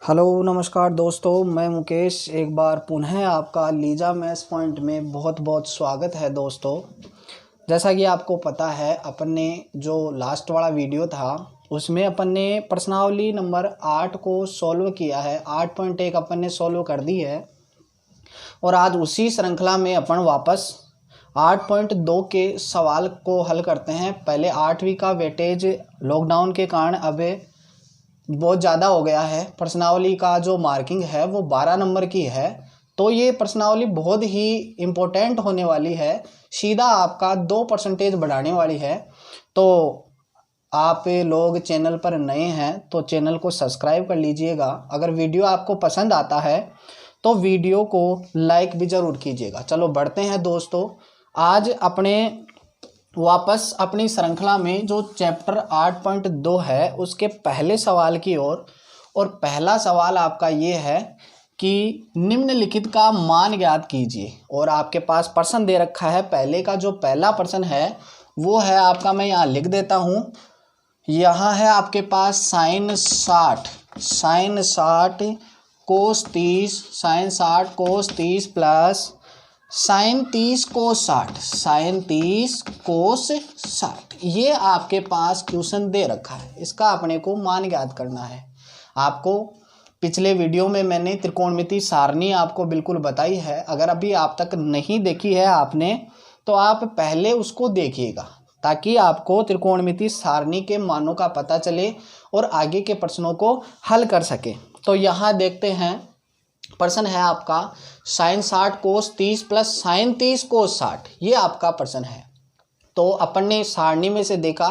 Hello नमस्कार दोस्तों, मैं मुकेश एक बार पुनः आपका लीजा मैथ्स पॉइंट में बहुत बहुत स्वागत है। दोस्तों, जैसा कि आपको पता है, अपन ने जो लास्ट वाला वीडियो था उसमें अपन ने प्रश्नावली नंबर 8 को सॉल्व किया है। 8.1 अपन ने सॉल्व कर दी है और आज उसी श्रृंखला में अपन वापस 8.2 के सवाल को हल करते हैं। पहले 8वीं का वेटेज लॉकडाउन के कारण अब बहुत ज़्यादा हो गया है। प्रश्नावली का जो मार्किंग है वो 12 नंबर की है, तो ये प्रश्नावली बहुत ही इम्पोर्टेंट होने वाली है, सीधा आपका 2% बढ़ाने वाली है। तो आप लोग चैनल पर नए हैं तो चैनल को सब्सक्राइब कर लीजिएगा। अगर वीडियो आपको पसंद आता है तो वीडियो को लाइक भी ज़रूर कीजिएगा। चलो बढ़ते हैं दोस्तों, आज अपने वापस अपनी श्रृंखला में जो चैप्टर 8.2 है उसके पहले सवाल की ओर। और पहला सवाल आपका ये है कि निम्नलिखित का मान ज्ञात कीजिए। और आपके पास प्रश्न दे रखा है। पहले का जो पहला प्रश्न है वो है आपका, मैं यहाँ लिख देता हूँ। यहाँ है आपके पास sin 60 cos 30 sin 60 cos 30 plus sin 30 cos 60 ये आपके पास क्वेश्चन दे रखा है। इसका अपने को मान ज्ञात करना है। आपको पिछले वीडियो में मैंने त्रिकोणमिति सारणी आपको बिल्कुल बताई है। अगर अभी आप तक नहीं देखी है आपने तो आप पहले उसको देखिएगा, ताकि आपको त्रिकोणमिति सारणी के मानों का पता चले और आगे के प्रश्नों को हल कर सके। तो यहाँ देखते हैं, प्रश्न है आपका sin 60 cos 30 plus sin 30 cos 60, ये आपका प्रश्न है। तो अपन ने सारणी में से देखा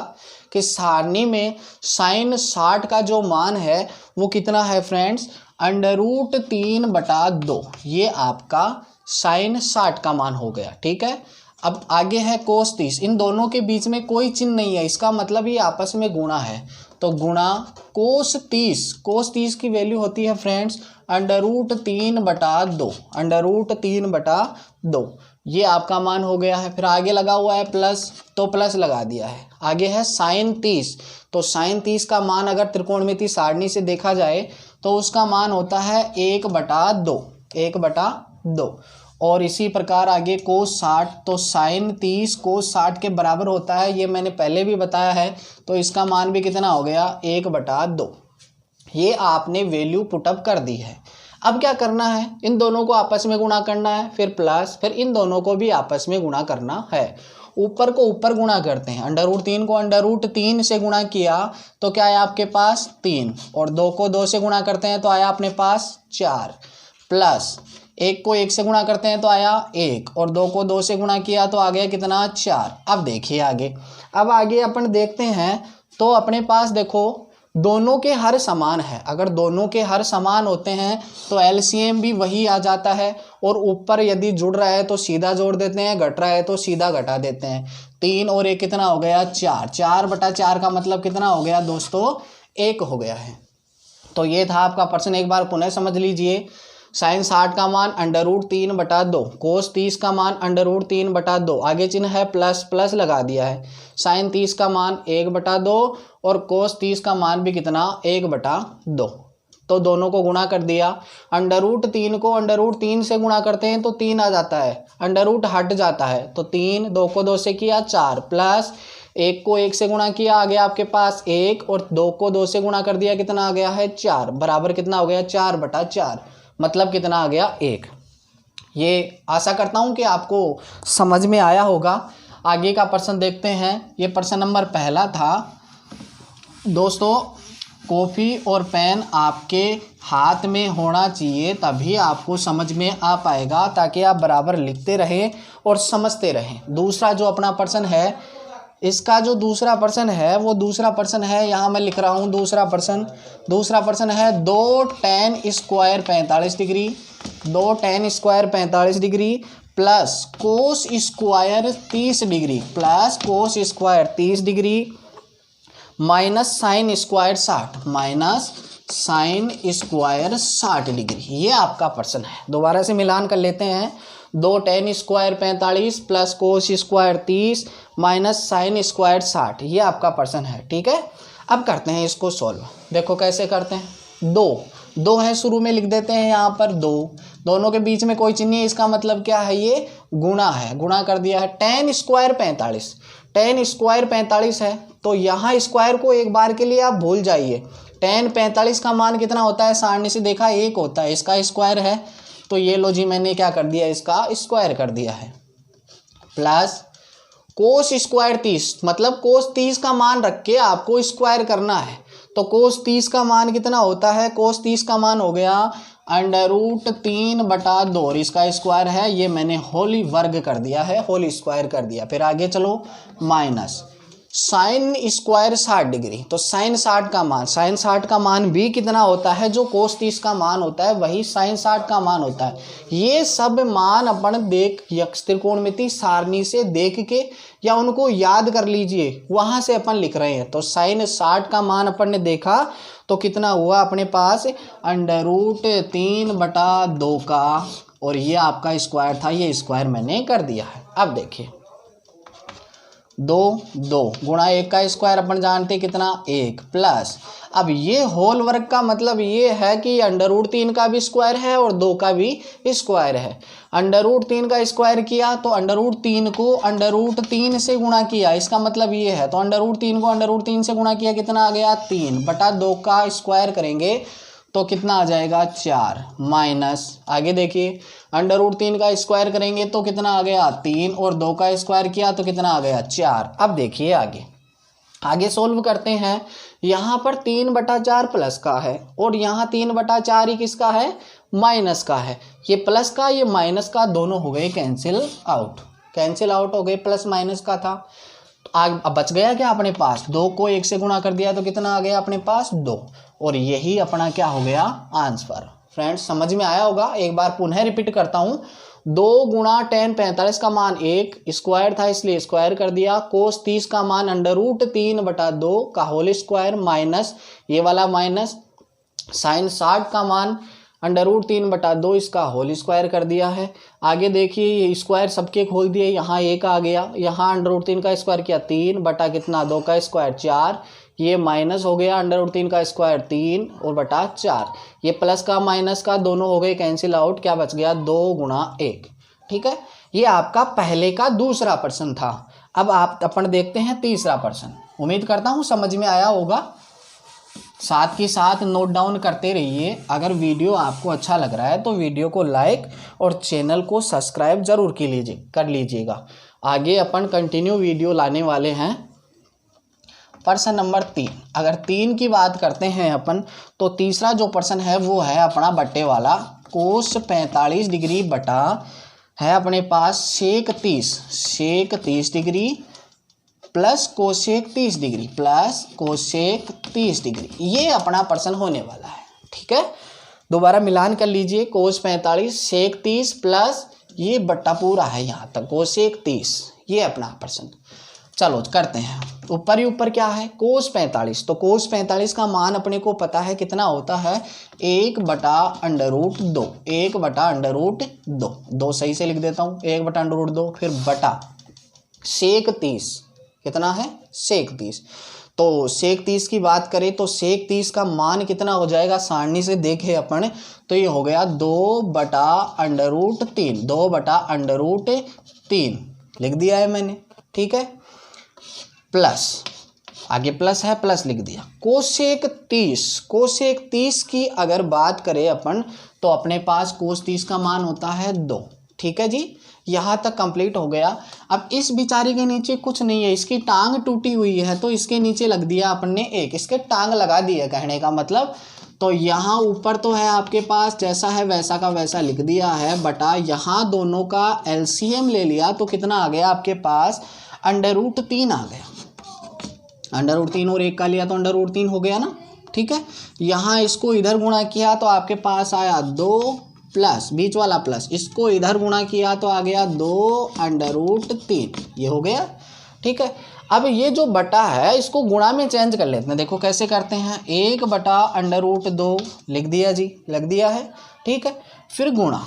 कि सारणी में sin 60 का जो मान है वो कितना है फ्रेंड्स, √3/2। ये आपका sin 60 का मान हो गया, ठीक है। अब आगे है cos 30, इन दोनों के बीच में कोई चिन्ह नहीं है, इसका मतलब ये आपस में गुणा है। तो गुणा cos 30 की वैल्यू होती है फ्रेंड्स √3/2। ये आपका मान हो गया है। फिर आगे लगा हुआ है प्लस, तो प्लस लगा दिया है। आगे है sin 30, तो sin 30 का मान अगर त्रिकोणमिति सारणी से देखा जाए तो उसका मान होता है 1/2। और इसी प्रकार आगे cos 60, तो sin 30 cos 60 के बराबर होता है, ये मैंने पहले भी बताया है। तो इसका मान भी कितना हो गया, 1/2। ये आपने वैल्यू पुटअप कर दी है। अब क्या करना है, इन दोनों को आपस में गुणा करना है, फिर प्लस, फिर इन दोनों को भी आपस में गुणा करना है। ऊपर को ऊपर गुणा करते हैं, √3 को √3 से गुणा किया तो क्या है आपके पास 3, और 2 को 2 से गुणा करते हैं तो आया अपने पास 4, प्लस 1 को 1 से गुणा करते हैं तो आया 1, और 2 को 2 से गुणा किया तो आ गया कितना, 4। अब देखिए आगे, अब आगे अपन देखते हैं तो अपने पास देखो दोनों के हर समान है। अगर दोनों के हर समान होते हैं तो एलसीएम भी वही आ जाता है, और ऊपर यदि जुड़ रहा है तो सीधा जोड़ देते हैं, घट रहा है तो सीधा घटा देते हैं। 3 और 1 कितना हो गया, 4। 4/4 का मतलब कितना हो गया दोस्तों, 1 हो गया है। तो ये था आपका प्रश्न, एक बार पुनः समझ लीजिए। sin 60 का मान √3/2, cos 30 का मान √3/2, आगे चिन्ह है प्लस, प्लस लगा दिया है। sin 30 का मान 1/2 और cos 30 का मान भी कितना, 1/2। तो दोनों को गुणा कर दिया। √3 को √3 से गुणा करते हैं तो 3 आ जाता है, अंडर हट जाता है तो 3, 2 को 2 से किया 4, प्लस 1 को 1 से गुणा किया, आ गया आपके पास 1, और 2 को 2 से गुणा कर दिया, कितना आ गया है 4, बराबर कितना हो गया, 4/4, मतलब कितना आ गया, 1। ये आशा करता हूँ कि आपको समझ में आया होगा। आगे का प्रश्न देखते हैं। ये प्रश्न नंबर पहला था दोस्तों। कॉपी और पेन आपके हाथ में होना चाहिए, तभी आपको समझ में आ पाएगा, ताकि आप बराबर लिखते रहें और समझते रहें। दूसरा जो अपना प्रश्न है, इसका जो दूसरा प्रश्न है वो दूसरा प्रश्न है, यहाँ मैं लिख रहा हूँ दूसरा प्रश्न है 2 tan square 45 degree, 2 tan square 45 degree plus cos square 30 degree, plus cos square 30 degree minus sine square 60 degree. ये आपका प्रश्न है। दोबारा से मिलान कर लेते हैं। 2 tan square 45 plus cos square 30 minus sine square 60, ये आपका प्रश्न है, ठीक है। अब करते हैं इसको सॉल्व। देखो कैसे करते हैं। दो है शुरू में, लिख देते हैं यहाँ पर 2, दोनों के बीच में कोई चिन्ह नहीं है, इसका मतलब क्या है, ये गुणा है, गुणा कर दिया है। 10 स्क्वायर 45, 10 स्क्वायर 45 है, तो यहाँ स्क्वायर को एक बार के लिए आप भूल जाइए। 10 45 का मान कितना होता है, सारणी से देखा 1 होता है, इसका स्क्वायर है, तो ये लो जी मैंने क्या कर दिया, इसका स्क्वायर कर दिया है। प्लस कोस स्क्वायर 30, मतलब कोस 30 का मान रख के आपको स्क्वायर करना है, तो कोस 30 का मान कितना होता है, कोस 30 का मान हो गया √3/2 और इसका स्क्वायर है, ये मैंने होली वर्ग कर दिया है, होली स्क्वायर कर दिया। फिर आगे चलो, माइनस साइन स्क्वायर 60 डिग्री, तो साइन 60 का मान, साइन 60 का मान भी कितना होता है, जो कोस 30 का मान होता है वही साइन 60 का मान होता है। ये सब मान अपन देख यक्ष त्रिकोणमिति सारणी से देख के या उनको याद कर लीजिए, वहां से अपन लिख रहे हैं। तो साइन 60 का मान अपन ने देखा तो कितना हुआ अपने पास, √3/2 का, और ये आपका स्क्वायर था, ये स्क्वायर मैंने कर दिया है। अब देखिए 2 गुणा 1 का स्क्वायर अपन जानते कितना, 1, प्लस अब ये होल वर्ग का मतलब ये है कि √3 का भी स्क्वायर है और 2 का भी स्क्वायर है। √3 का स्क्वायर किया तो √3 को √3 से गुणा किया, इसका मतलब ये है, तो √3 को √3 से गुणा किया, कितना आ गया 3/2 का स्क्वायर करेंगे तो कितना आ जाएगा 4, माइनस आगे देखिए √3 का स्क्वायर करेंगे तो कितना आ गया 3 और 2 का स्क्वायर किया तो कितना आ गया 4। अब देखिए आगे सोल्व करते हैं। यहाँ पर 3/4 प्लस का है और यहाँ 3/4 ही किसका है, माइनस का है। ये प्लस का ये माइनस का दोनों हो गए कैंसिल आउट हो गए, प्लस माइनस का था। अब बच गया क्या अपने पास, 2 को 1 से गुणा कर दिया तो कितना आ गया अपने पास 2, और यही अपना क्या हो गया आंसर। फ्रेंड्स समझ में आया होगा, एक बार पुनः रिपीट करता हूँ। 2 गुणा 10 45 का मान 1 स्क्वायर था इसलिए स्क्वायर कर दिया, कोस 30 का मान √3/2 का होल स्क्वायर, माइनस ये वाला माइनस, साइन 60 का मान √3/2 इसका होल स्क्वायर कर दिया है। आगे देखिए ये स्क्वायर सबके खोल दिए, यहाँ 1 आ गया, यहाँ √3 का स्क्वायर किया 3 कितना 2 का स्क्वायर 4, ये माइनस हो गया √3 का स्क्वायर 3 और बटा 4, ये प्लस का माइनस का दोनों हो गए कैंसिल आउट, क्या बच गया 2 गुणा 1। ठीक है, ये आपका पहले का दूसरा प्रश्न था। अब अपन देखते हैं तीसरा प्रश्न। उम्मीद करता हूँ समझ में आया होगा, साथ के साथ नोट डाउन करते रहिए। अगर वीडियो आपको अच्छा लग रहा है तो वीडियो को लाइक और चैनल को सब्सक्राइब जरूर कर लीजिएगा। आगे अपन कंटिन्यू वीडियो लाने वाले हैं। प्रश्न नंबर 3, अगर 3 की बात करते हैं अपन तो तीसरा जो प्रश्न है वो है अपना बट्टे वाला, कोस 45 डिग्री बटा है अपने पास सेक 30 degree plus cosec 30 degree plus cosec 30 degree, ये अपना प्रश्न होने वाला है। ठीक है, दोबारा मिलान कर लीजिए, कोस 45 सेक 30 प्लस ये बट्टा पूरा है यहाँ तक कोसेक 30, ये अपना प्रश्न। चलो करते हैं। ऊपर ही ऊपर क्या है कोस 45, तो कोस 45 का मान अपने को पता है कितना होता है 1/√2, 1/√2, 2 सही से लिख देता हूँ 1/√2, फिर बटा सेक 30 कितना है सेक 30। तो सेक 30 की बात करें तो सेक 30 का मान कितना हो जाएगा, सारणी से देखे अपन तो ये हो गया 2/√3, 2/√3 लिख दिया है मैंने। ठीक है, प्लस आगे प्लस है, प्लस लिख दिया। कोसेक 30 की अगर बात करें अपन तो अपने पास कोस 30 का मान होता है 2। ठीक है जी, यहाँ तक कंप्लीट हो गया। अब इस बेचारी के नीचे कुछ नहीं है, इसकी टांग टूटी हुई है तो इसके नीचे लग दिया अपन ने 1, इसके टांग लगा दी है कहने का मतलब। तो यहाँ ऊपर तो है आपके पास जैसा है वैसा का वैसा लिख दिया है, बटा यहाँ दोनों का एलसीएम ले लिया तो कितना आ गया आपके पास √3 आ गया। √3 और 1 का लिया तो √3 हो गया ना। ठीक है, यहाँ इसको इधर गुणा किया तो आपके पास आया 2 प्लस बीच वाला प्लस, इसको इधर गुणा किया तो आ गया 2/√3, ये हो गया। ठीक है, अब ये जो बटा है इसको गुणा में चेंज कर लेते हैं। देखो कैसे करते हैं, 1/√2 लिख दिया जी, लग दिया है। ठीक है, फिर गुणा,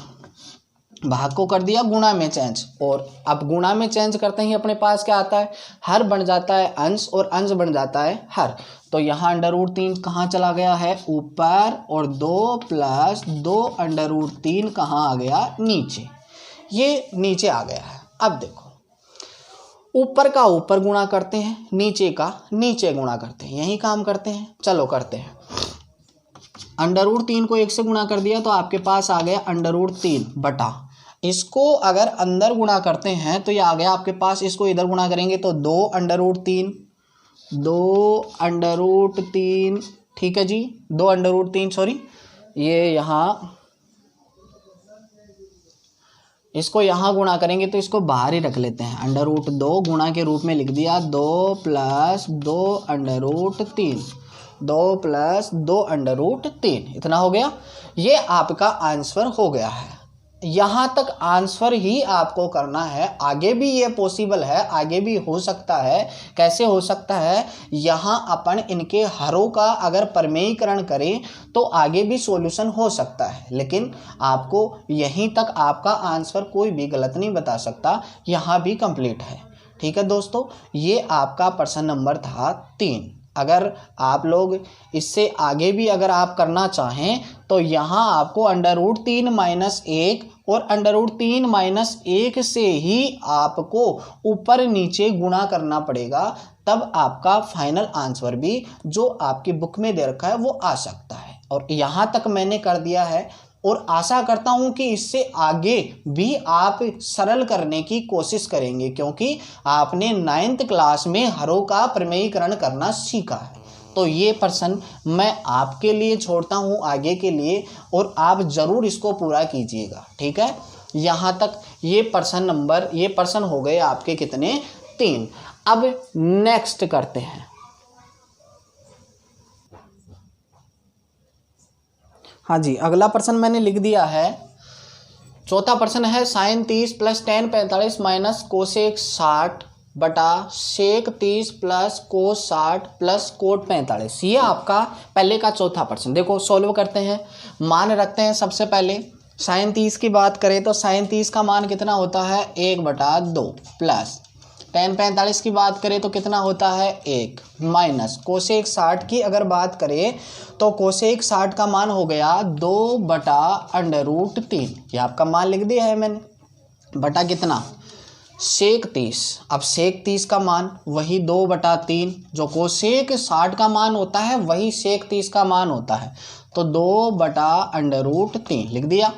भाग को कर दिया गुणा में चेंज, और अब गुणा में चेंज करते ही अपने पास क्या आता है हर बन जाता है अंश और अंश बन जाता है हर। तो यहाँ अंडर रूट 3 कहाँ चला गया है, ऊपर, और 2 प्लस 2 अंडर रूट 3 कहाँ आ गया, नीचे। ये नीचे आ गया है। अब देखो, ऊपर का ऊपर गुणा करते हैं, नीचे का नीचे गुणा करते हैं, यही काम करते हैं। चलो करते हैं। अंडर रूट 3 को 1 से गुणा कर दिया तो आपके पास आ गया अंडर रूट 3 बटा, इसको अगर अंदर गुणा करते हैं तो ये आ गया आपके पास, इसको इधर गुणा करेंगे तो 2 अंडर रूट 3, 2 अंडर रूट 3, ठीक है जी, 2 अंडर रूट 3, सॉरी, ये यहाँ, इसको यहाँ गुणा करेंगे तो इसको बाहर ही रख लेते हैं। अंडर रूट 2 गुणा के रूप में लिख दिया, 2 plus 2 under root 3, 2 plus 2 under root 3, इतना हो गया। ये आपका आंसर हो गया है। यहाँ तक आंसर ही आपको करना है। आगे भी ये पॉसिबल है, आगे भी हो सकता है। कैसे हो सकता है, यहाँ अपन इनके हरों का अगर प्रमेयीकरण करें तो आगे भी सॉल्यूशन हो सकता है, लेकिन आपको यहीं तक आपका आंसर कोई भी गलत नहीं बता सकता। यहाँ भी कंप्लीट है। ठीक है दोस्तों, ये आपका प्रश्न नंबर था 3। अगर आप लोग इससे आगे भी अगर आप करना चाहें तो यहाँ आपको अंडर रूट 3 माइनस 1 और अंडर रूट 3 माइनस 1 से ही आपको ऊपर नीचे गुणा करना पड़ेगा, तब आपका फाइनल आंसर भी जो आपकी बुक में दे रखा है वो आ सकता है। और यहाँ तक मैंने कर दिया है और आशा करता हूँ कि इससे आगे भी आप सरल करने की कोशिश करेंगे, क्योंकि आपने 9th क्लास में हरों का प्रमेयीकरण करना सीखा है। तो ये प्रश्न मैं आपके लिए छोड़ता हूँ आगे के लिए, और आप ज़रूर इसको पूरा कीजिएगा। ठीक है, यहाँ तक ये प्रश्न हो गए आपके कितने, 3। अब नेक्स्ट करते हैं। हाँ जी, अगला प्रश्न मैंने लिख दिया है। चौथा प्रश्न है sine 30 plus tan 45 minus cosec 60 बटा sec 30 plus cos 60 plus cot 45। ये आपका पहले का चौथा प्रश्न। देखो सॉल्व करते हैं। मान रखते हैं सबसे पहले साइन 30 की बात करें तो साइन 30 का मान कितना होता है, 1/2 प्लस टेन 45 की बात करें तो कितना होता है, 1 माइनस कोसेक 60 की अगर बात करें तो कोसेक 60 का मान हो गया 2/√3। ये आपका मान लिख दिया है मैंने, बटा कितना, सेक 30। अब सेक 30 का मान वही 2/3, जो कोसेक 60 का मान होता है वही सेक 30 का मान होता है, तो 2/√3 लिख दिया,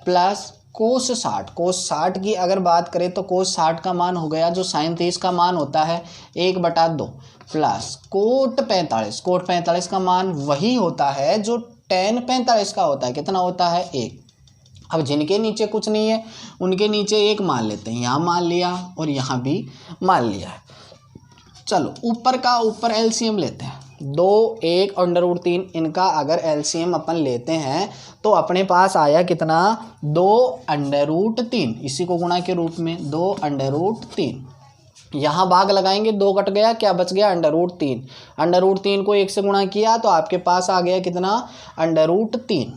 प्लस कोस 60 की अगर बात करें तो कोस 60 का मान हो गया जो साइन 30 का मान होता है 1/2, प्लस कोट 45 का मान वही होता है जो टेन 45 का होता है, कितना होता है, 1। अब जिनके नीचे कुछ नहीं है उनके नीचे 1 मान लेते हैं, यहाँ मान लिया और यहाँ भी मान लिया है। चलो ऊपर का ऊपर एलसीएम लेते हैं, 2 1 अंडर√3 इनका अगर एलसीएम अपन लेते हैं तो अपने पास आया कितना, 2√3, इसी को गुणा के रूप में 2√3। यहाँ भाग लगाएंगे, 2 कट गया, क्या बच गया, अंडर√3। अंडर√3 को 1 से गुणा किया तो आपके पास आ गया कितना, अंडर√3।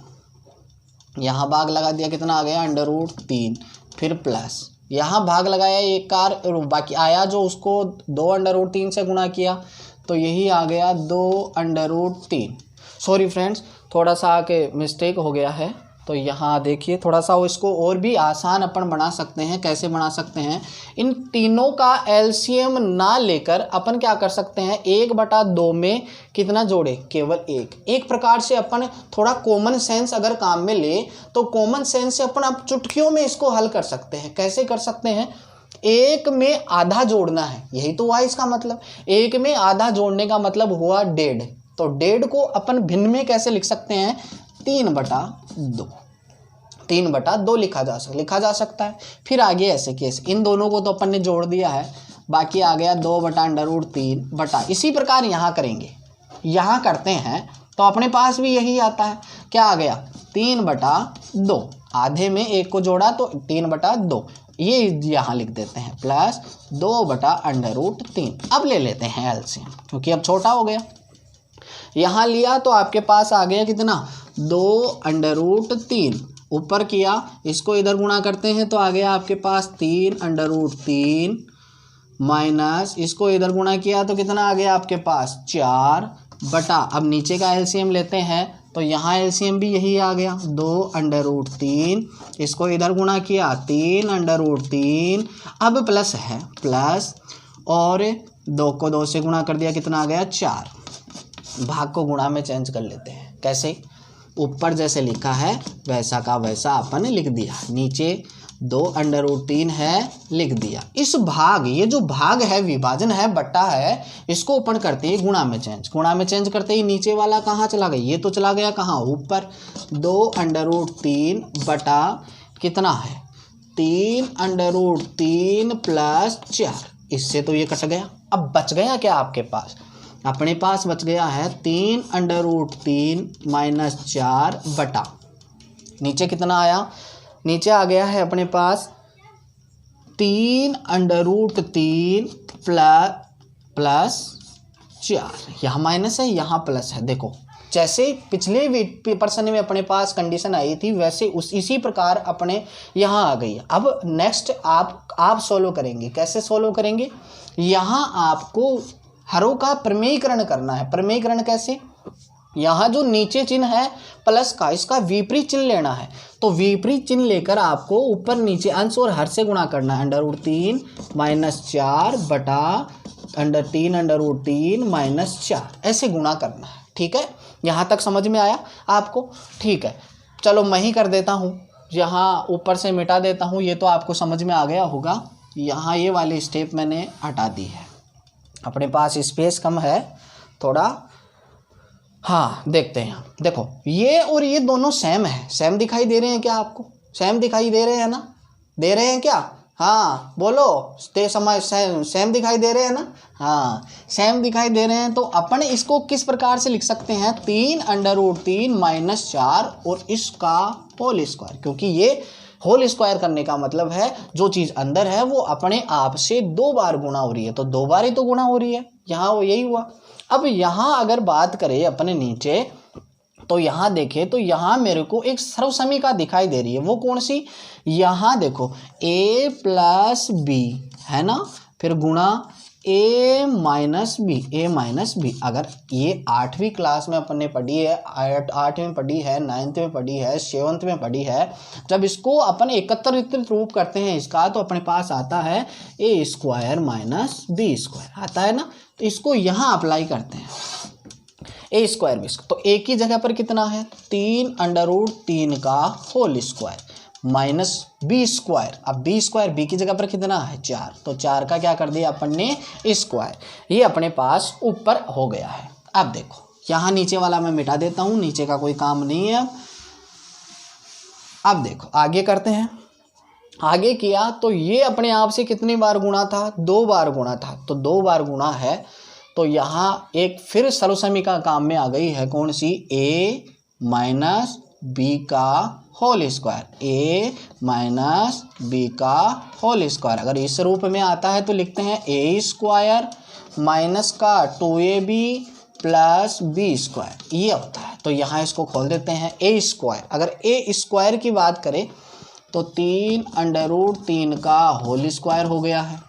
यहाँ भाग लगा दिया, कितना आ गया, अंडर√3, फिर प्लस यहाँ भाग लगाया एक कार, बाकी आया जो उसको 2 अंडर√3 से गुणा किया तो यही आ गया 2√3। सॉरी फ्रेंड्स, थोड़ा सा आके मिस्टेक हो गया है, तो यहाँ देखिए थोड़ा सा इसको और भी आसान अपन बना सकते हैं। कैसे बना सकते हैं, इन तीनों का एलसीएम ना लेकर अपन क्या कर सकते हैं, 1/2 में कितना जोड़े, केवल 1। एक प्रकार से अपन थोड़ा कॉमन सेंस अगर काम में ले तो कॉमन सेंस से अपन अब चुटकियों में इसको हल कर सकते हैं। कैसे कर सकते हैं, 1 में आधा जोड़ना है, यही तो हुआ इसका मतलब। 1 में आधा जोड़ने का मतलब हुआ 1.5, तो 1.5 को अपन भिन्न में कैसे लिख सकते हैं, 3/2। 3/2 लिखा जा सकता है। फिर आगे ऐसे केस, इन दोनों को तो अपन ने जोड़ दिया है, बाकी आ गया 2/√3 बटा। इसी प्रकार यहाँ करेंगे, यहाँ करते हैं तो अपने पास भी यही आता है, क्या आ गया, 3/2। आधे में 1 को जोड़ा तो 3/2, ये यहाँ लिख देते हैं, प्लस 2/√3। अब ले लेते हैं एलसीएम, क्योंकि अब छोटा हो गया। यहाँ लिया तो आपके पास आ गया कितना, 2√3। ऊपर किया, इसको इधर गुणा करते हैं तो आ गया आपके पास 3√3 माइनस, इसको इधर गुणा किया तो कितना आ गया आपके पास, 4 बटा, अब नीचे का एलसीएम लेते हैं तो यहाँ एलसीएम भी यही आ गया, 2√3, इसको इधर गुणा किया 3√3, अब प्लस है प्लस, और 2 को 2 से गुणा कर दिया, कितना आ गया 4। भाग को गुणा में चेंज कर लेते हैं, कैसे, ऊपर जैसे लिखा है वैसा का वैसा अपन लिख दिया, नीचे 2√3 है लिख दिया। इस भाग, ये जो भाग है विभाजन है बट्टा है, इसको अपन करते ही गुणा में चेंज, गुणा में चेंज करते ही नीचे वाला कहाँ चला गया, ये तो चला गया कहाँ ऊपर, 2√3 बटा कितना है 3√3 प्लस 4, इससे तो ये कट गया। अब बच गया क्या आपके पास, अपने पास बच गया है 3√3 माइनस 4 बटा, नीचे कितना आया, नीचे आ गया है अपने पास 3√3 प्लस 4, यहाँ माइनस है यहाँ प्लस है। देखो जैसे पिछले प्रश्न में अपने पास कंडीशन आई थी वैसे इसी प्रकार अपने यहाँ आ गई है। अब नेक्स्ट आप सोल्व करेंगे, कैसे सोल्व करेंगे, यहाँ आपको हरों का प्रमेयीकरण करना है। प्रमेयीकरण कैसे, यहाँ जो नीचे चिन्ह है प्लस का, इसका विपरीत चिन्ह लेना है, तो विपरीत चिन्ह लेकर आपको ऊपर नीचे अंश और हर से गुणा करना है, √3 माइनस 4 बटा 3√3 माइनस 4, ऐसे गुणा करना है। ठीक है, यहाँ तक समझ में आया आपको, ठीक है। चलो मैं ही कर देता हूँ, यहाँ ऊपर से मिटा देता हूँ, ये तो आपको समझ में आ गया होगा। यहाँ ये वाली स्टेप मैंने हटा दी है, अपने पास स्पेस कम है थोड़ा। हाँ देखते हैं, देखो ये और ये दोनों सेम है, सेम दिखाई दे रहे हैं क्या आपको, सेम दिखाई दे रहे हैं ना, दे रहे हैं क्या, हाँ बोलो, सेम दिखाई दे रहे हैं ना, हाँ सेम दिखाई दे रहे हैं। तो अपन इसको किस प्रकार से लिख सकते हैं, 3√3 माइनस 4 और इसका होल स्क्वायर, क्योंकि ये होल स्क्वायर करने का मतलब है जो चीज़ अंदर है वो अपने आप से 2 बार गुणा हो रही है, तो 2 बार ही तो गुणा हो रही है, यहाँ वो यही हुआ। अब यहाँ अगर बात करें अपने नीचे, तो यहाँ देखें तो यहाँ मेरे को एक सर्वसमीका दिखाई दे रही है, वो कौन सी, यहाँ देखो a प्लस बी है ना, फिर गुणा a माइनस बी। अगर ये 8वीं क्लास में अपन ने पढ़ी है, 8वीं में पढ़ी है, 9th में पढ़ी है, 7th में पढ़ी है, जब इसको अपन एकत्रित रूप करते हैं इसका, तो अपने पास आता है a² माइनस b² आता है ना, तो इसको यहाँ अप्लाई करते हैं, a² b², तो a की जगह पर कितना है 3√3 का होल स्क्वायर माइनस b², अब b² b की जगह पर कितना है 4, तो 4 का क्या कर दिया अपन ने स्क्वायर, ये अपने पास ऊपर हो गया है। अब देखो यहाँ नीचे वाला मैं मिटा देता हूँ, नीचे का कोई काम नहीं है। अब देखो आगे करते हैं, आगे किया तो ये अपने आप से कितनी बार गुणा था, 2 बार गुणा था, तो 2 बार गुणा है, तो यहाँ एक फिर सर्वसमीका काम में आ गई है, कौन सी, a माइनस बी का whole square, a minus b का होल स्क्वायर। अगर इस रूप में आता है तो लिखते हैं a² माइनस का 2ab प्लस b², ये होता है। तो यहाँ इसको खोल देते हैं a², अगर a² की बात करें तो 3√3 का होल स्क्वायर हो गया है,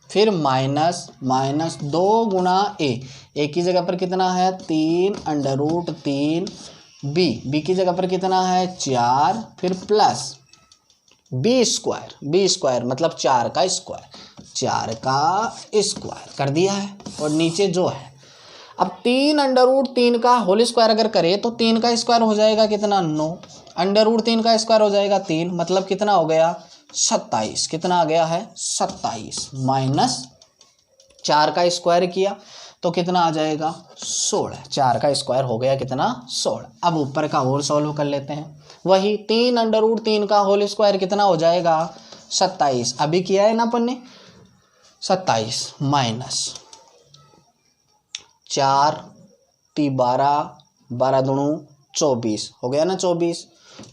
फिर माइनस 2 गुणा a की जगह पर कितना है 3√3, b की जगह पर कितना है 4, फिर प्लस b² मतलब 4 का स्क्वायर कर दिया है, और नीचे जो है अब 3√3 का होल स्क्वायर अगर करें तो 3 का स्क्वायर हो जाएगा कितना 9, √3 का स्क्वायर हो जाएगा 3, मतलब कितना हो गया 27, कितना आ गया है 27, माइनस 4 का स्क्वायर किया तो कितना आ जाएगा 16, 4 का स्क्वायर हो गया कितना 16। अब ऊपर का और सॉल्व कर लेते हैं, वही 3√3 का होल स्क्वायर कितना हो जाएगा 27, अभी किया है ना अपन ने 27 माइनस 4 12 दूनी 24 हो गया ना 24,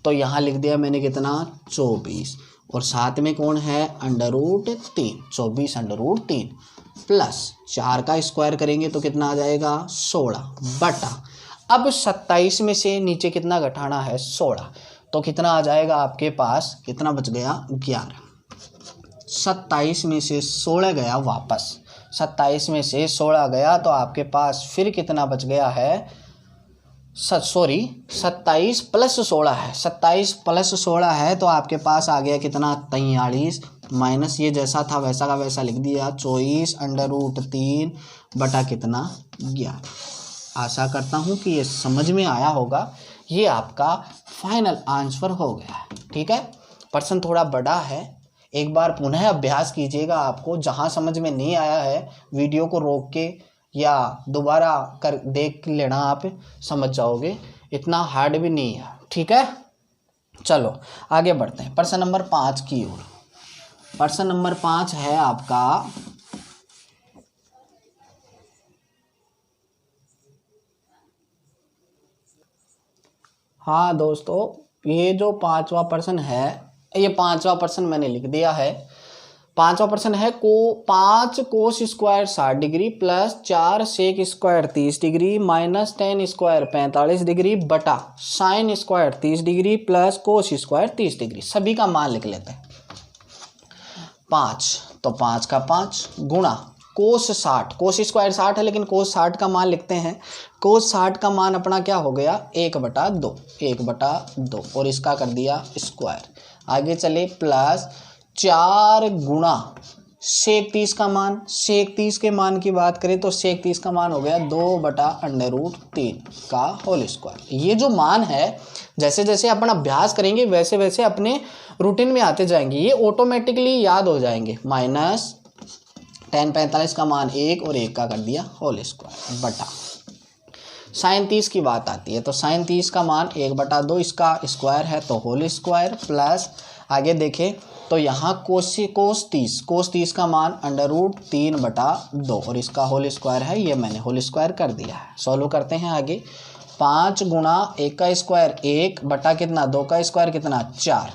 तो यहाँ लिख दिया मैंने कितना 24, और साथ में कौन है √3, 24√3 प्लस 4 का स्क्वायर करेंगे तो कितना आ जाएगा 16 बटा, अब 27 में से नीचे कितना घटाना है 16, तो कितना आ जाएगा आपके पास, कितना बच गया 11, 27 में से 16 गया वापस, 27 में से 16 गया तो आपके पास फिर कितना बच गया है, 27 प्लस 16 है, 27 प्लस 16 है तो आपके पास आ गया कितना 43 माइनस ये जैसा था वैसा का वैसा लिख दिया 24√3 बटा कितना 11। आशा करता हूँ कि ये समझ में आया होगा। ये आपका फाइनल आंसर हो गया है। ठीक है, प्रश्न थोड़ा बड़ा है, एक बार पुनः अभ्यास कीजिएगा। आपको जहाँ समझ में नहीं आया है वीडियो को रोक के या दोबारा कर देख लेना, आप समझ जाओगे, इतना हार्ड भी नहीं है। ठीक है, चलो आगे बढ़ते हैं प्रश्न नंबर 5 की ओर। प्रश्न नंबर 5 है आपका हाँ दोस्तों, ये जो 5वां प्रश्न है, ये 5वां प्रश्न मैंने लिख दिया है। 5वां प्रश्न है 5 cos square 60 degree plus 4 sec square 30 degree minus 10 square 45 degree बटा sine square 30 degree plus cos square 30 degree. सभी का मान लिख लेते हैं। 5 तो 5 का 5 गुणा कोस 60, कोस स्क्वायर 60 है लेकिन कोस 60 का मान लिखते हैं। कोस 60 का मान अपना क्या हो गया 1/2, 1/2 और इसका कर दिया स्क्वायर। आगे चले प्लस 4 गुणा सेक 30 का मान, सेक 30 के मान की बात करें तो सेक 30 का मान हो गया 2/√3 का होल स्क्वायर। ये जो मान है जैसे जैसे अपन अभ्यास करेंगे वैसे वैसे अपने रूटीन में आते जाएंगे, ये ऑटोमेटिकली याद हो जाएंगे। माइनस 10 45 का मान 1 और 1 का कर दिया होल स्क्वायर बटा साइन 30 की बात आती है तो साइन 30 का मान 1/2, इसका स्क्वायर है तो होल स्क्वायर प्लस आगे देखें तो यहाँ कोस 30 का मान √3/2 और इसका होल स्क्वायर है, ये मैंने होल स्क्वायर कर दिया है। सॉल्व करते हैं आगे। 5 गुणा 1 का स्क्वायर 1 बटा कितना 2 का स्क्वायर कितना 4,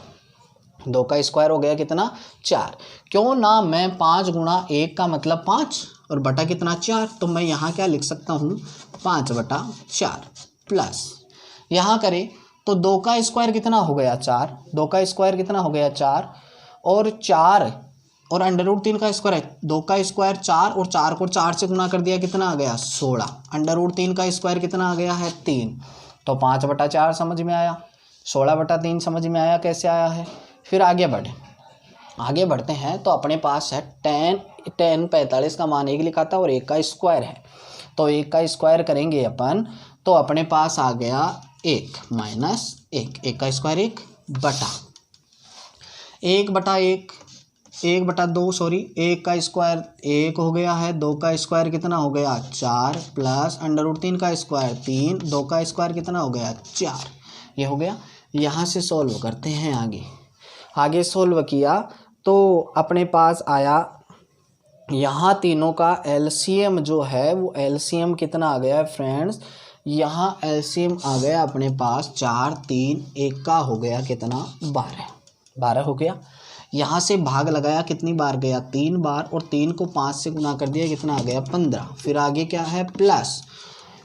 2 का स्क्वायर हो गया कितना 4। क्यों ना मैं 5 गुणा 1 का मतलब 5 और बटा कितना 4, तो मैं यहाँ क्या लिख सकता हूँ 5/4 प्लस यहाँ करें तो 2 का स्क्वायर कितना हो गया 4, 2 का स्क्वायर कितना हो गया 4 और 4 और √3 का स्क्वायर है 2 का स्क्वायर 4 और 4 को 4 से गुना कर दिया कितना आ गया 16, √3 का स्क्वायर कितना आ गया है 3, तो 5/4 समझ में आया। 16/3 समझ में आया कैसे आया है। फिर आगे बढ़ते हैं तो अपने पास है 10 45 का मान 1 लिखा था और 1 का स्क्वायर है तो 1 का स्क्वायर करेंगे अपन तो अपने पास आ गया 1 माइनस 1 का स्क्वायर 1 बटा 1/2 सॉरी 1 का स्क्वायर 1 हो गया है, 2 का स्क्वायर कितना हो गया 4 प्लस √3 का स्क्वायर 3, 2 का स्क्वायर कितना हो गया 4, ये हो गया। यहाँ से सॉल्व करते हैं आगे सॉल्व किया तो अपने पास आया यहाँ तीनों का एलसीएम जो है वो एलसीएम कितना आ गया फ्रेंड्स, यहाँ एलसीएम आ गया अपने पास 4 3 1 का हो गया कितना 12 हो गया। यहाँ से भाग लगाया कितनी बार गया 3 बार और 3 को 5 से गुना कर दिया कितना आ गया 15। फिर आगे क्या है प्लस,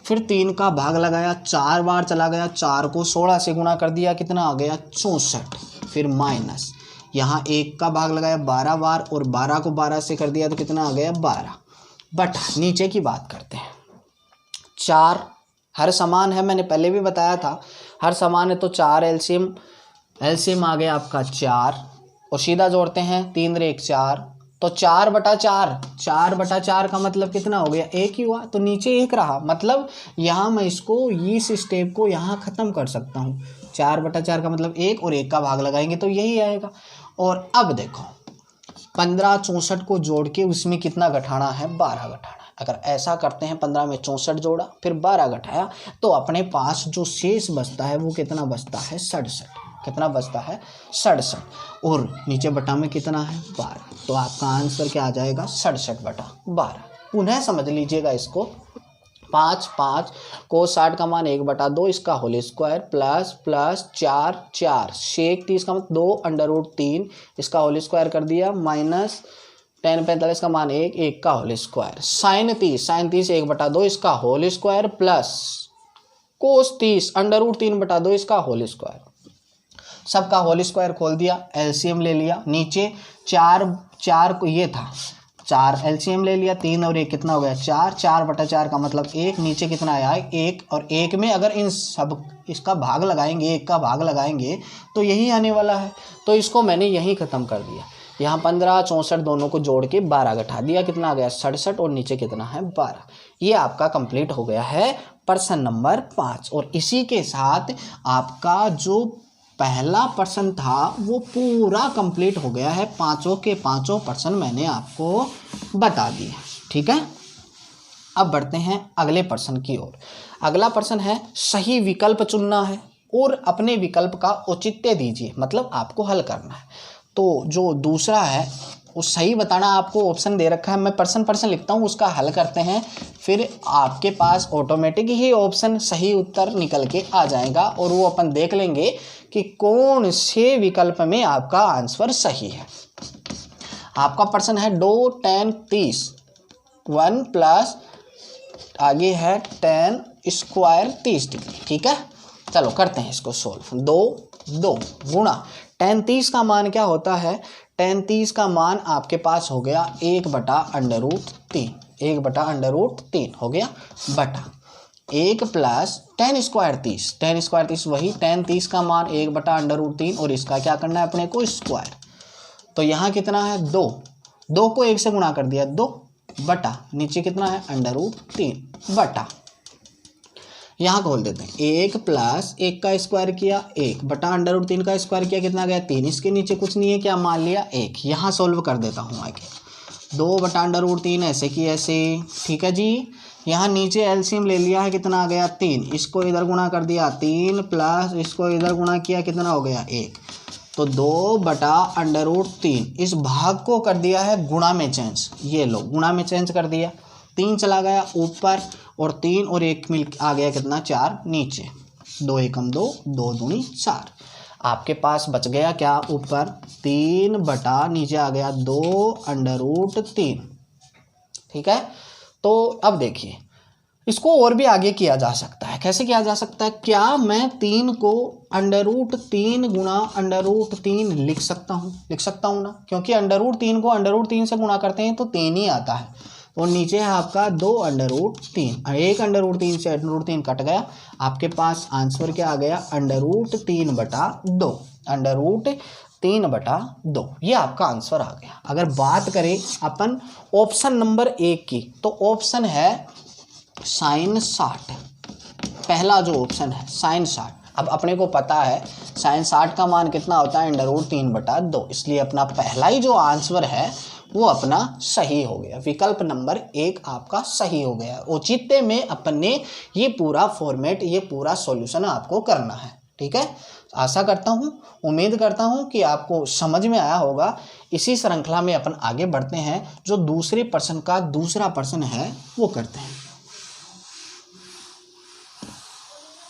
फिर 3 का भाग लगाया 4 बार चला गया, 4 को 16 से गुना कर दिया कितना आ गया 64। फिर माइनस यहाँ 1 का भाग लगाया 12 बार और 12 को 12 से कर दिया तो कितना आ गया 12 बटा नीचे की बात करते हैं 4 हर समान है, मैंने पहले भी बताया था हर समान है तो 4 एलसीएम आ गया आपका 4 और सीधा जोड़ते हैं 3 1 4 तो 4/4 का मतलब कितना हो गया 1 ही हुआ तो नीचे 1 रहा, मतलब यहाँ मैं इसको इस स्टेप को यहाँ ख़त्म कर सकता हूँ। 4/4 का मतलब 1 और 1 का भाग लगाएंगे तो यही आएगा। और अब देखो 15 64 को जोड़ के उसमें कितना घटाना है 12 घटाना है। अगर ऐसा करते हैं 15 में 64 जोड़ा फिर 12 घटाया तो अपने पास जो शेष बचता है वो कितना बचता है 67, कितना बचता है 67 और नीचे बटा में कितना है 12, तो आपका आंसर क्या आ जाएगा 67/12। पुनः समझ लीजिएगा इसको 5 को 60 का मान 1/2 इसका होल स्क्वायर प्लस 4 सेक 30 का मतलब 2√3 इसका होल स्क्वायर कर दिया माइनस 10 45 का मान 1 का होल स्क्वायर साइन 30 1/2 इसका होल स्क्वायर प्लस कोस 30 √3/2 इसका होल स्क्वायर। सबका होल स्क्वायर खोल दिया, एलसीएम ले लिया, नीचे 4 को ये था 4 एलसीएम ले लिया, 3 और 1 कितना हो गया 4, 4/4 का मतलब 1, नीचे कितना आया 1, और 1 में अगर इन सब इसका भाग लगाएंगे, 1 का भाग लगाएंगे तो यही आने वाला है। तो इसको मैंने यहीं ख़त्म कर दिया। यहाँ 15 64 दोनों को जोड़ के 12 घटा दिया, कितना आ गया 67, और नीचे कितना है 12। ये आपका कंप्लीट हो गया है प्रश्न नंबर 5। और इसी के साथ आपका जो पहला प्रश्न था वो पूरा कंप्लीट हो गया है। पांचों के पांचों प्रश्न मैंने आपको बता दिए। ठीक है, अब बढ़ते हैं अगले प्रश्न की ओर। अगला प्रश्न है सही विकल्प चुनना है और अपने विकल्प का औचित्य दीजिए, मतलब आपको हल करना है। तो जो दूसरा है वो सही बताना, आपको ऑप्शन दे रखा है, मैं प्रश्न लिखता हूँ, उसका हल करते हैं, फिर आपके पास ऑटोमेटिक ही ऑप्शन सही उत्तर निकल के आ जाएगा और वो अपन देख लेंगे कि कौन से विकल्प में आपका आंसर सही है। आपका प्रश्न है 2 tan 30 1 प्लस आगे है tan स्क्वायर 30 डिग्री। ठीक है, चलो करते हैं इसको सोल्व। 2 गुणा tan 30 का मान क्या होता है, tan 30 का मान आपके पास हो गया 1/√3, 1/√3 हो गया, बटा 1 प्लस tan स्क्वायर 30 वही tan 30 का मान 1/√3 और इसका क्या करना है अपने को स्क्वायर। तो यहाँ कितना है 2 को 1 से गुणा कर दिया 2 बटा नीचे कितना है √3 बटा, यहाँ खोल देते हैं 1 प्लस 1 का स्क्वायर किया 1 बटा √3 का स्क्वायर किया कितना गया 3, इसके नीचे कुछ नहीं है, क्या मान लिया 1। यहाँ सोल्व कर देता हूँ आगे 2/√3 ऐसे की ऐसे। ठीक है जी, यहाँ नीचे एलसीएम ले लिया है, कितना आ गया 3, इसको इधर गुणा कर दिया 3 प्लस इसको इधर गुणा किया कितना हो गया 1, तो 2/√3 इस भाग को कर दिया है गुणा में चेंज। ये लो गुणा में चेंज कर दिया, 3 चला गया ऊपर और 3 और 1 मिल आ गया कितना 4 नीचे, 2 एकम 2, 2 दूनी 4। आपके पास बच गया क्या ऊपर 3 बटा नीचे आ गया 2/√3। ठीक है, तो अब देखिए इसको और भी आगे किया जा सकता है। कैसे किया जा सकता है, क्या मैं 3 को √3 गुणा √3 लिख सकता हूँ ना, क्योंकि √3 को √3 से गुणा करते हैं तो 3 ही आता है, और नीचे है आपका 2/√3, 1/√3 से √3 कट गया, आपके पास आंसर क्या आ गया √3/2, √3/2, ये आपका आंसर आ गया। अगर बात करें अपन ऑप्शन नंबर 1 की, तो ऑप्शन है sin 60, पहला जो ऑप्शन है sin 60। अब अपने को पता है sin 60 का मान कितना होता है √3/2, इसलिए अपना पहला ही जो आंसर है वो अपना सही हो गया। विकल्प नंबर 1 आपका सही हो गया। औचित्य में अपने ये पूरा फॉर्मेट, ये पूरा सॉल्यूशन आपको करना है। ठीक है, आशा करता हूँ, उम्मीद करता हूँ कि आपको समझ में आया होगा। इसी श्रृंखला में अपन आगे बढ़ते हैं। जो दूसरे प्रश्न का दूसरा प्रश्न है वो करते हैं।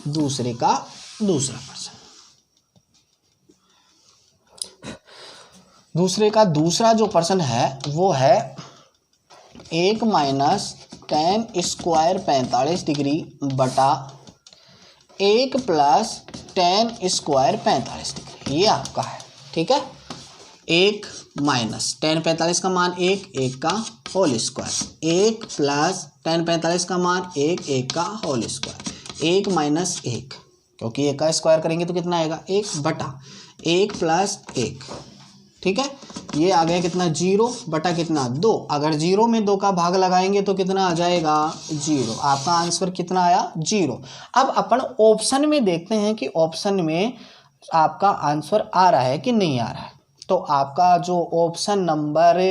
दूसरे का दूसरा प्रश्न, दूसरे का दूसरा जो प्रश्न है वो है 1 - tan स्क्वायर 45 डिग्री बटा 1 प्लस tan स्क्वायर 45 डिग्री, ये आपका है। ठीक है, 1 माइनस tan 45 का मान 1 का होल स्क्वायर, 1 प्लस tan 45 का मान 1 का होल स्क्वायर, 1 माइनस 1, क्योंकि 1 का स्क्वायर करेंगे तो कितना आएगा 1 बटा 1 प्लस 1। ठीक है, ये आ गया कितना 0 बटा कितना 2, अगर 0 में 2 का भाग लगाएंगे तो कितना आ जाएगा 0। आपका आंसर कितना आया 0। अब अपन ऑप्शन में देखते हैं कि ऑप्शन में आपका आंसर आ रहा है कि नहीं आ रहा है। तो आपका जो ऑप्शन नंबर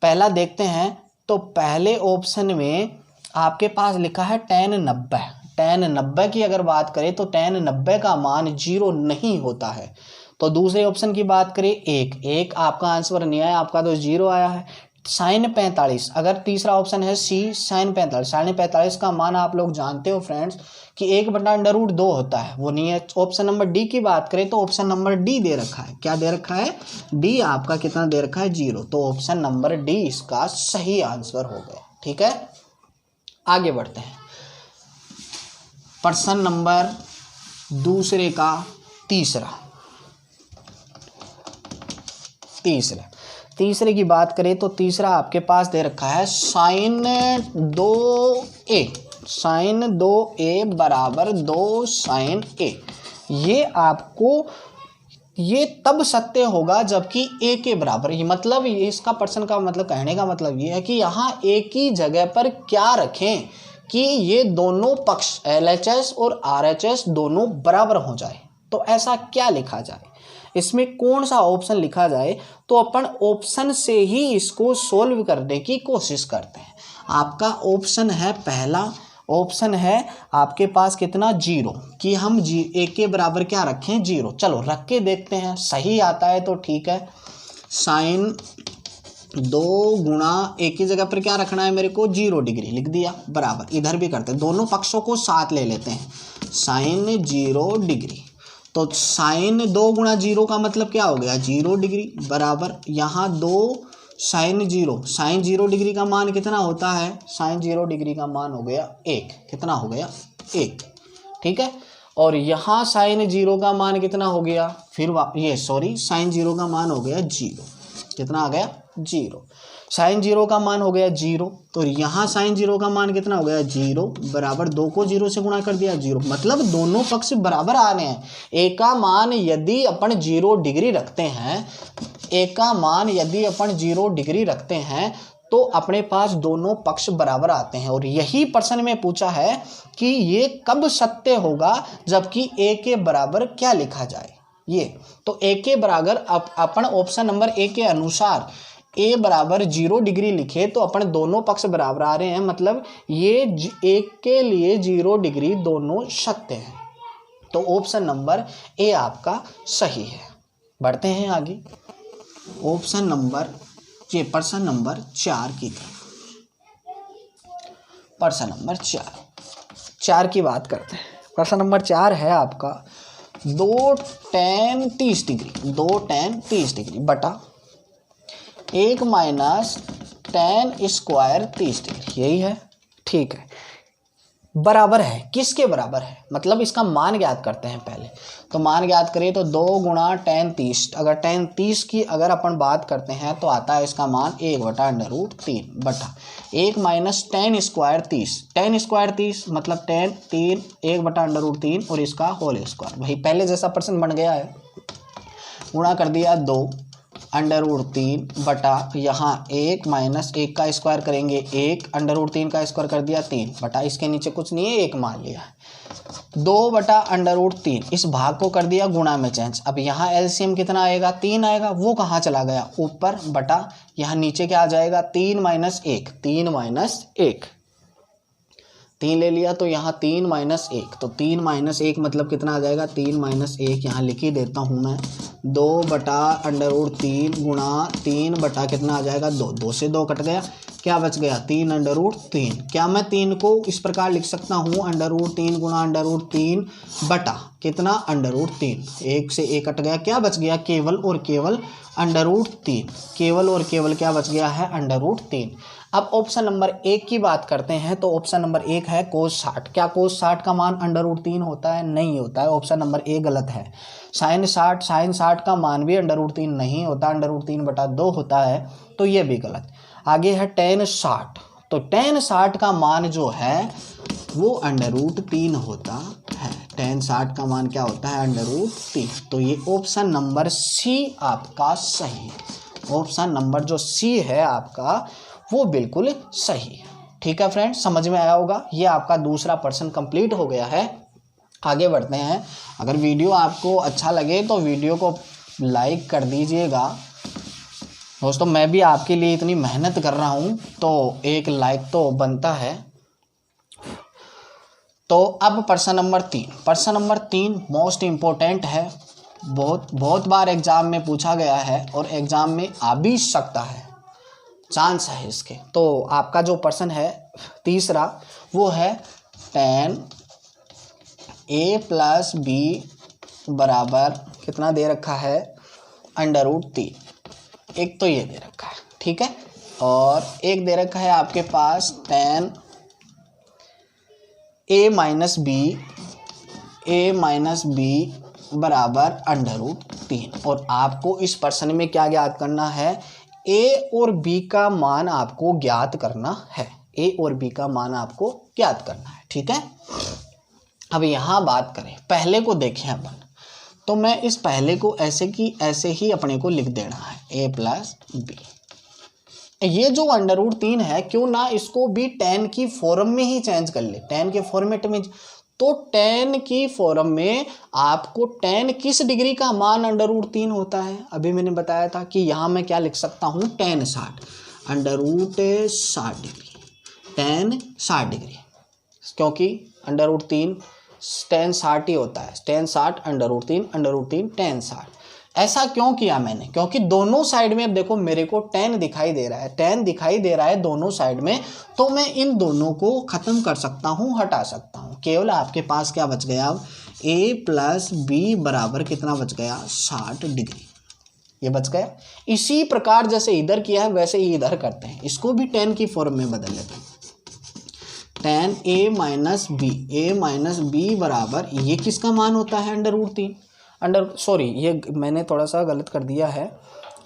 पहला देखते हैं, तो पहले ऑप्शन में आपके पास लिखा है tan 90। tan 90 की अगर बात करें तो tan 90 का मान 0 नहीं होता है। तो दूसरे ऑप्शन की बात करें 1 आपका आंसर नहीं आया, आपका तो 0 आया है। sin 45, अगर तीसरा ऑप्शन है सी sin 45 का मान आप लोग जानते हो फ्रेंड्स कि 1/√2 होता है, वो नहीं है। ऑप्शन नंबर डी की बात करें तो ऑप्शन नंबर डी दे रखा है, क्या दे रखा है डी, आपका कितना दे रखा है 0। तो ऑप्शन नंबर डी इसका सही आंसर हो गया। ठीक है, आगे बढ़ते हैं। प्रश्न नंबर दूसरे का तीसरा तीसरे की बात करें तो तीसरा आपके पास दे रखा है साइन 2a, साइन 2a बराबर 2 साइन a। ये आपको ये तब सत्य होगा जबकि a के बराबर, ये मतलब ये इसका पर्सन का मतलब कहने का मतलब ये है कि यहाँ a की जगह पर क्या रखें कि ये दोनों पक्ष LHS और RHS दोनों बराबर हो जाए। तो ऐसा क्या लिखा जाए, इसमें कौन सा ऑप्शन लिखा जाए, तो अपन ऑप्शन से ही इसको सोल्व करने की कोशिश करते हैं। आपका ऑप्शन है पहला, ऑप्शन है आपके पास कितना 0, कि हम a के बराबर क्या रखें 0। चलो रख के देखते हैं, सही आता है तो ठीक है। साइन 2 गुणा a की जगह पर क्या रखना है मेरे को 0 डिग्री लिख दिया, बराबर इधर भी करते हैं, दोनों पक्षों को साथ ले लेते हैं, साइन 0 डिग्री। तो साइन 2 गुणा 0 का मतलब क्या हो गया 0 डिग्री, बराबर यहाँ 2 साइन 0, साइन 0 डिग्री का मान कितना होता है, साइन 0 डिग्री का मान हो गया 1, कितना हो गया 1, ठीक है। और यहाँ साइन 0 का मान कितना हो गया, फिर ये सॉरी साइन 0 का मान हो गया 0, कितना आ गया 0, साइन 0 का मान हो गया 0। तो यहाँ साइन 0 का मान कितना हो गया 0, बराबर 2 को 0 से गुणा कर दिया 0, मतलब दोनों पक्ष बराबर आ रहे हैं। a का मान यदि अपन 0 डिग्री रखते हैं, a का मान यदि अपन 0 डिग्री रखते हैं तो अपने पास दोनों पक्ष बराबर आते हैं। और यही प्रश्न में पूछा है कि ये कब सत्य होगा जबकि a के बराबर क्या लिखा जाए ये। तो a के बराबर अपन ऑप्शन नंबर ए के अनुसार a बराबर 0 डिग्री लिखे तो अपन दोनों पक्ष बराबर आ रहे हैं, मतलब ये a के लिए 0 डिग्री दोनों सत्य हैं। तो ऑप्शन नंबर ए आपका सही है। बढ़ते हैं आगे ऑप्शन नंबर ये प्रश्न नंबर 4 की तरफ। प्रश्न नंबर 4 की बात करते हैं। प्रश्न नंबर 4 है आपका 2 tan 30 डिग्री, 2 tan 30 डिग्री बटा 1 माइनस tan स्क्वायर 30 डिग्री, यही है, ठीक है। बराबर है, किसके बराबर है, मतलब इसका मान ज्ञात करते हैं पहले। तो मान ज्ञात करें तो 2 गुणा tan 30, अगर tan 30 की अगर अपन बात करते हैं तो आता है इसका मान 1/√3 बटा 1 minus tan square 30, tan square 30 मतलब tan 3 1/√3 और इसका होल स्क्वायर, वही पहले जैसा प्रश्न बन गया है, गुणा कर दिया 2 √3 बटा यहाँ 1 माइनस 1 का स्क्वायर करेंगे 1 √3 का स्क्वायर कर दिया 3 बटा इसके नीचे कुछ नहीं है 1 मान लिया है 2 बटा √3, इस भाग को कर दिया गुणा में चेंज। अब यहाँ एलसीएम कितना आएगा 3 आएगा, वो कहाँ चला गया ऊपर बटा यहाँ नीचे क्या आ जाएगा 3 माइनस 1, 3 माइनस 1, 3 ले लिया तो यहाँ 3 माइनस 1, तो 3 माइनस 1 मतलब कितना आ जाएगा 3 माइनस 1 यहाँ लिख ही देता हूँ मैं 2 बटा √3 गुणा 3 बटा कितना आ जाएगा 2, 2 से 2 कट गया, क्या बच गया 3 √3। क्या मैं 3 को इस प्रकार लिख सकता हूँ √3 गुणा √3 बटा कितना √3, 1 से 1 कट गया, क्या बच गया केवल और केवल √3, केवल और केवल क्या बच गया है √3। अब ऑप्शन नंबर 1 की बात करते हैं तो ऑप्शन नंबर 1 है cos 60। क्या cos 60 का मान √3 होता है, नहीं होता है, ऑप्शन नंबर ए गलत है। sin 60 का मान भी √3 नहीं होता, √3/2 होता है, तो ये भी गलत। आगे है tan 60, तो tan 60 का मान जो है वो √3 होता है, tan 60 का मान क्या होता है √3। तो ये ऑप्शन नंबर सी आपका सही है, ऑप्शन नंबर जो सी है आपका वो बिल्कुल सही है। ठीक है फ्रेंड्स, समझ में आया होगा। ये आपका दूसरा प्रश्न कंप्लीट हो गया है। आगे बढ़ते हैं। अगर वीडियो आपको अच्छा लगे तो वीडियो को लाइक कर दीजिएगा दोस्तों, मैं भी आपके लिए इतनी मेहनत कर रहा हूँ तो एक लाइक तो बनता है। तो अब प्रश्न नंबर 3, प्रश्न नंबर 3 मोस्ट इम्पोर्टेंट है, बहुत बार एग्जाम में पूछा गया है और एग्जाम में आ भी सकता है, चांस है इसके। तो आपका जो प्रश्न है तीसरा वो है tan a + b बराबर कितना दे रखा है √3, एक तो ये दे रखा है, ठीक है, और एक दे रखा है आपके पास tan a - b बराबर √3। और आपको इस प्रश्न में क्या ज्ञात करना है ए और बी का मान आपको ज्ञात करना है, ए और बी का मान आपको ज्ञात करना है। ठीक है, अब यहाँ बात करें, पहले को देखें अपन, तो मैं इस पहले को ऐसे की ऐसे ही अपने को लिख देना है, ए प्लस बी। ये जो √3 है, क्यों ना इसको भी tan की फॉर्म में ही चेंज कर ले, tan के फॉर्मेट में। तो tan की फॉर्म में आपको tan किस डिग्री का मान √3 होता है, अभी मैंने बताया था कि यहाँ मैं क्या लिख सकता हूँ, tan 60, √60 डिग्री, tan 60 डिग्री, क्योंकि √3 tan 60 ही होता है, tan 60 √3 tan 60। ऐसा क्यों किया मैंने, क्योंकि दोनों साइड में अब देखो मेरे को tan दिखाई दे रहा है, tan दिखाई दे रहा है दोनों साइड में, तो मैं इन दोनों को खत्म कर सकता हूँ, हटा सकता हूँ। केवल आपके पास क्या बच गया, अब a प्लस बी बराबर कितना बच गया, 60 डिग्री, ये बच गया। इसी प्रकार जैसे इधर किया है वैसे ही इधर करते हैं, इसको भी tan की फॉर्म में बदल लेते हैं, tan a माइनस बी बराबर, ये किसका मान होता है, √3 ये मैंने थोड़ा सा गलत कर दिया है,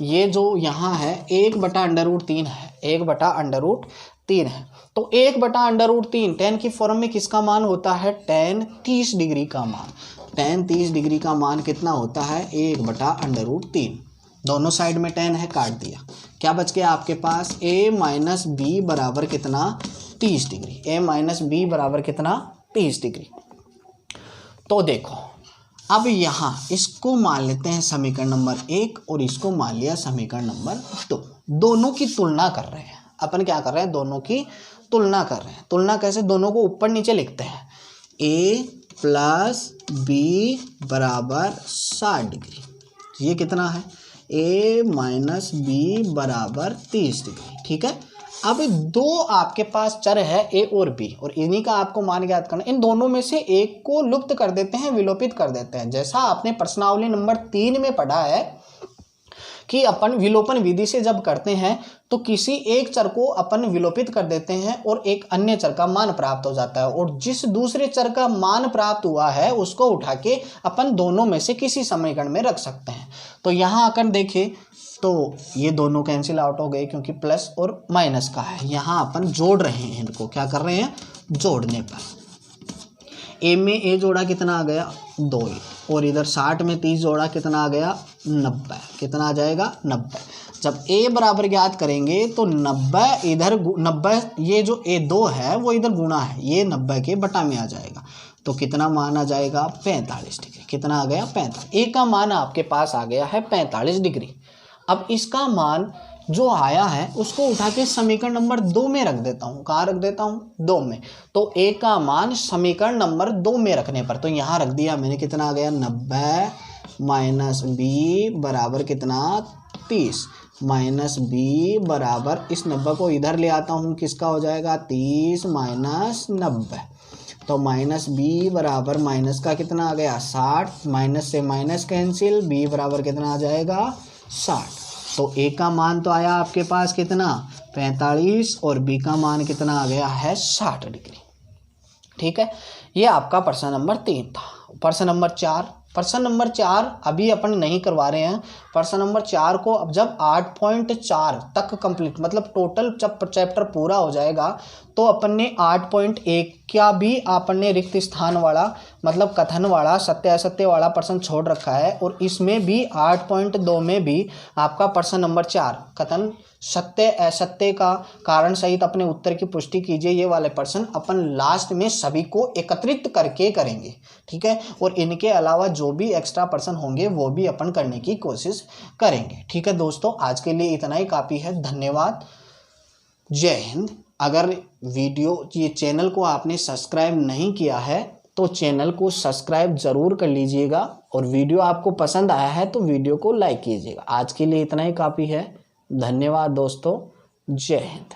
ये जो यहाँ है 1/√3 है, 1/√3 है, तो 1/√3 tan की फॉर्म में किसका मान होता है, tan 30 डिग्री का मान, tan 30 डिग्री का मान कितना होता है, 1/√3, दोनों साइड में tan है, काट दिया, क्या बच गया आपके पास, a माइनस बी बराबर कितना, 30 डिग्री, a माइनस बी बराबर कितना, 30 डिग्री। तो देखो अब यहाँ इसको मान लेते हैं समीकरण नंबर 1 और इसको मान लिया समीकरण नंबर 2, दोनों की तुलना कर रहे हैं अपन, क्या कर रहे हैं, दोनों की तुलना कर रहे हैं। तुलना कैसे, दोनों को ऊपर नीचे लिखते हैं, a प्लस बी बराबर 60 डिग्री, ये कितना है, a माइनस बी बराबर 30 डिग्री। ठीक है, अब दो आपके पास चर है a और b, और इन्हीं का आपको मान ज्ञात करना, इन दोनों में से एक को लुप्त कर देते हैं, विलोपित कर देते हैं। जैसा आपने प्रश्नावली नंबर 3 में पढ़ा है कि अपन विलोपन विधि से जब करते हैं तो किसी एक चर को अपन विलोपित कर देते हैं और एक अन्य चर का मान प्राप्त हो जाता है, और जिस दूसरे चर का मान प्राप्त हुआ है उसको उठा के अपन दोनों में से किसी समीकरण में रख सकते हैं। तो यहाँ आकर देखें तो ये दोनों कैंसिल आउट हो गए, क्योंकि प्लस और माइनस का है, यहाँ अपन जोड़ रहे हैं, इनको क्या कर रहे हैं, जोड़ने पर a में a जोड़ा कितना आ गया, 2, और इधर 60 में 30 जोड़ा कितना आ गया, 90, कितना आ जाएगा, 90। जब a बराबर ज्ञात करेंगे तो 90 इधर 90, ये जो a2 है वो इधर गुणा है, ये 90 के बटा में आ जाएगा, तो कितना मान आ जाएगा, 45 डिग्री, कितना आ गया, 45। a का मान आपके पास आ गया है 45 डिग्री। अब इसका मान जो आया है उसको उठा के समीकरण नंबर 2 में रख देता हूँ, कहाँ रख देता हूँ, 2 में। तो a का मान समीकरण नंबर 2 में रखने पर, तो यहाँ रख दिया मैंने, कितना आ गया, 90 माइनस बी बराबर कितना, 30, माइनस बी बराबर, इस 90 को इधर ले आता हूँ, किसका हो जाएगा, 30 माइनस 90, तो माइनस बी बराबर माइनस का कितना आ गया, 60, माइनस से माइनस कैंसिल, बी बराबर कितना आ जाएगा, 60। तो a का मान तो आया आपके पास कितना, 45, और b का मान कितना आ गया है, 60 डिग्री। ठीक है, ये आपका प्रश्न नंबर 3 था। प्रश्न नंबर 4 अभी अपन नहीं करवा रहे हैं। प्रश्न नंबर 4 को अब जब 8.4 तक कंप्लीट, मतलब टोटल जब चैप्टर पूरा हो जाएगा तो अपन ने 8.1 का भी अपन ने रिक्त स्थान वाला, मतलब कथन वाला, सत्य असत्य वाला प्रश्न छोड़ रखा है, और इसमें भी 8.2 में भी आपका प्रश्न नंबर 4 कथन सत्य असत्य का कारण सहित अपने उत्तर की पुष्टि कीजिए, ये वाले प्रश्न अपन लास्ट में सभी को एकत्रित करके करेंगे। ठीक है, और इनके अलावा जो भी एक्स्ट्रा प्रश्न होंगे वो भी अपन करने की कोशिश करेंगे। ठीक है दोस्तों, आज के लिए इतना ही काफ़ी है। धन्यवाद, जय हिंद। अगर ये चैनल को आपने सब्सक्राइब नहीं किया है तो चैनल को सब्सक्राइब जरूर कर लीजिएगा, और वीडियो आपको पसंद आया है तो वीडियो को लाइक कीजिएगा। आज के लिए इतना ही काफ़ी है। धन्यवाद दोस्तों, जय हिंद।